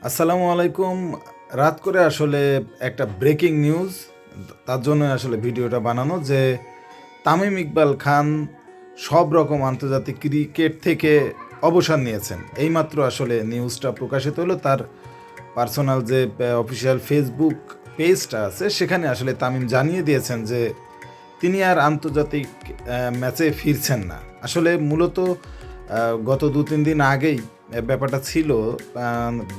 আসসালামু আলাইকুম। রাত করে আসলে একটা ব্রেকিং নিউজ, তার জন্য আসলে ভিডিওটা বানানো যে তামিম ইকবাল খান সব রকম আন্তর্জাতিক ক্রিকেট থেকে অবসর নিয়েছেন। এইমাত্র আসলে নিউজটা প্রকাশিত হলো। তার পার্সোনাল যে অফিসিয়াল ফেসবুক পেজটা আছে সেখানে আসলে তামিম জানিয়ে দিয়েছেন যে তিনি আর আন্তর্জাতিক ম্যাচে ফিরছেন না। আসলে মূলত গত 2-3 দিন আগেই ব্যাপারটা ছিল।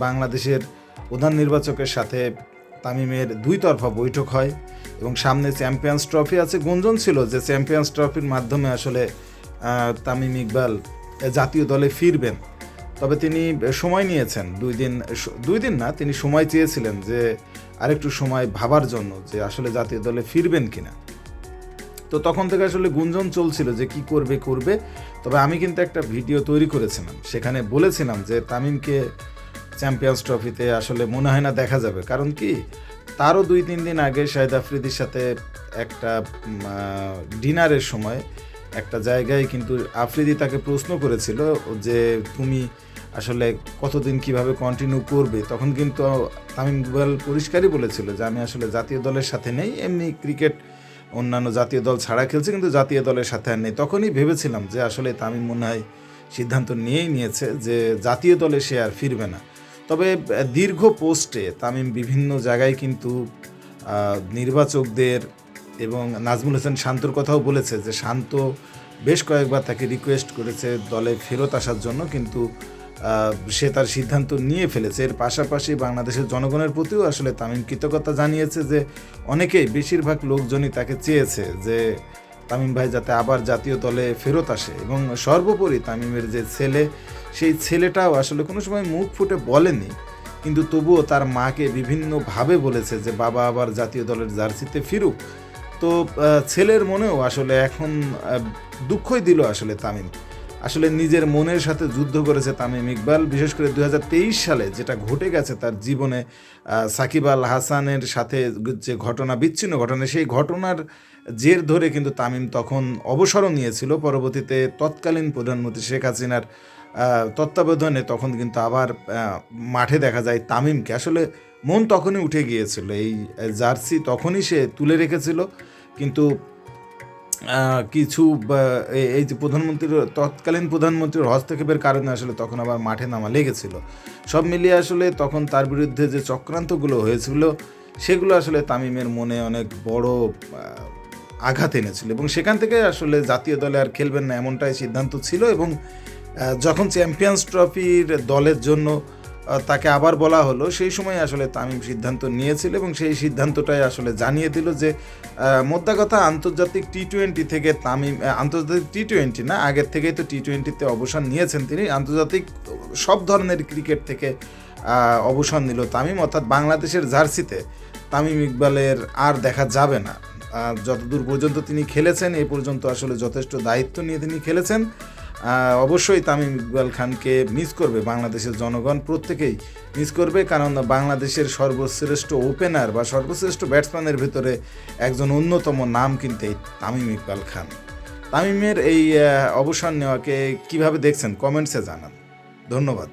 বাংলাদেশের প্রধান নির্বাচকের সাথে তামিমের দুই তরফা বৈঠক হয় এবং সামনে চ্যাম্পিয়ন্স ট্রফি আছে। গুঞ্জন ছিল যে চ্যাম্পিয়ন্স ট্রফির মাধ্যমে আসলে তামিম ইকবাল জাতীয় দলে ফিরবেন। তবে তিনি সময় নিয়েছেন 2 দিন না, তিনি সময় চেয়েছিলেন যে আরেকটু সময় ভাবার জন্য যে আসলে জাতীয় দলে ফিরবেন কিনা। তো তখন থেকে আসলে গুঞ্জন চলছিল যে কি করবে। তবে আমি কিন্তু একটা ভিডিও তৈরি করেছিলাম, সেখানে বলেছিলাম যে তামিমকে চ্যাম্পিয়ন্স ট্রফিতে আসলে মনে হয় না দেখা যাবে। কারণ কি, তারও 2-3 দিন আগে শাহিদ আফ্রিদির সাথে একটা ডিনারের সময় একটা জায়গায় কিন্তু আফ্রিদি তাকে প্রশ্ন করেছিল যে তুমি আসলে কতদিন কিভাবে কন্টিনিউ করবে। তখন কিন্তু তামিম ইকবাল পরিষ্কারই বলেছিল যে আমি আসলে জাতীয় দলের সাথে নেই, এমনি ক্রিকেট অন্যান্য জাতীয় দল ছাড়া খেলছে, কিন্তু জাতীয় দলের সাথে আর নেই। তখনই ভেবেছিলাম যে আসলে তামিম মনে হয় সিদ্ধান্ত নিয়েছে যে জাতীয় দলে সে আর ফিরবে না। তবে দীর্ঘ পোস্টে তামিম বিভিন্ন জায়গায় কিন্তু নির্বাচকদের এবং নাজমুল হোসেন শান্তর কথাও বলেছে যে শান্ত বেশ কয়েকবার তাকে রিকোয়েস্ট করেছে দলে ফেরত আসার জন্য, কিন্তু সে তার সিদ্ধান্ত নিয়ে ফেলেছে। এর পাশাপাশি বাংলাদেশের জনগণের প্রতিও আসলে তামিম কৃতজ্ঞতা জানিয়েছে যে অনেকেই, বেশিরভাগ লোকজনই তাকে চেয়েছে যে তামিম ভাই যাতে আবার জাতীয় দলে ফেরত আসে। এবং সর্বোপরি তামিমের যে ছেলে, সেই ছেলেটাও আসলে কোনো সময় মুখ ফুটে বলেনি, কিন্তু তবুও তার মাকে বিভিন্নভাবে বলেছে যে বাবা আবার জাতীয় দলের জার্সিতে ফিরুক। তো ছেলের মনেও আসলে এখন দুঃখই দিল আসলে তামিম। আসলে নিজের মনের সাথে যুদ্ধ করেছে তামিম ইকবাল। বিশেষ করে 2023 সালে যেটা ঘটে গেছে তার জীবনে, সাকিব আল হাসানের সাথে যে ঘটনা, বিচ্ছিন্ন ঘটনা, সেই ঘটনার জের ধরে কিন্তু তামিম তখন অবসরও নিয়েছিল। পরবর্তীতে তৎকালীন প্রধানমন্ত্রী শেখ হাসিনার তত্ত্বাবধানে তখন কিন্তু আবার মাঠে দেখা যায় তামিমকে। আসলে মন তখনই উঠে গিয়েছিল, এই জার্সি তখনই সে তুলে রেখেছিল, কিন্তু কিছু এই যে তৎকালীন প্রধানমন্ত্রীর হস্তক্ষেপের কারণে আসলে তখন আবার মাঠে নামা লেগেছিল। সব মিলিয়ে আসলে তখন তার বিরুদ্ধে যে চক্রান্তগুলো হয়েছিল সেগুলো আসলে তামিমের মনে অনেক বড় আঘাত এনেছিল এবং সেখান থেকে আসলে জাতীয় দলে আর খেলবেন না এমনটাই সিদ্ধান্ত ছিল। এবং যখন চ্যাম্পিয়ন্স ট্রফির দলের জন্য তাকে আবার বলা হলো, সেই সময় আসলে তামিম সিদ্ধান্ত নিয়েছিল এবং সেই সিদ্ধান্তটাই আসলে জানিয়ে দিল যে মোদ্দা কথা আন্তর্জাতিক টি-20 থেকে তামিম, আন্তর্জাতিক টি-20 না, আগের থেকেই তো টি-20তে অবসর নিয়েছেন তিনি, আন্তর্জাতিক সব ধরনের ক্রিকেট থেকে অবসর নিল তামিম। অর্থাৎ বাংলাদেশের জার্সিতে তামিম ইকবালের আর দেখা যাবে না। যতদূর পর্যন্ত তিনি খেলেছেন এ পর্যন্ত আসলে যথেষ্ট দায়িত্ব নিয়ে তিনি খেলেছেন। অবশ্যই তামিম ইকবাল খানকে মিস করবে বাংলাদেশের জনগণ, প্রত্যেকেই মিস করবে, কারণ বাংলাদেশের সর্বশ্রেষ্ঠ ওপেনার বা সর্বশ্রেষ্ঠ ব্যাটসম্যানের ভিতরে একজন অন্যতম নাম কিন্তু এই তামিম ইকবাল খান। তামিমের এই অবসর নেওয়াকে কিভাবে দেখছেন কমেন্টসে জানান। ধন্যবাদ।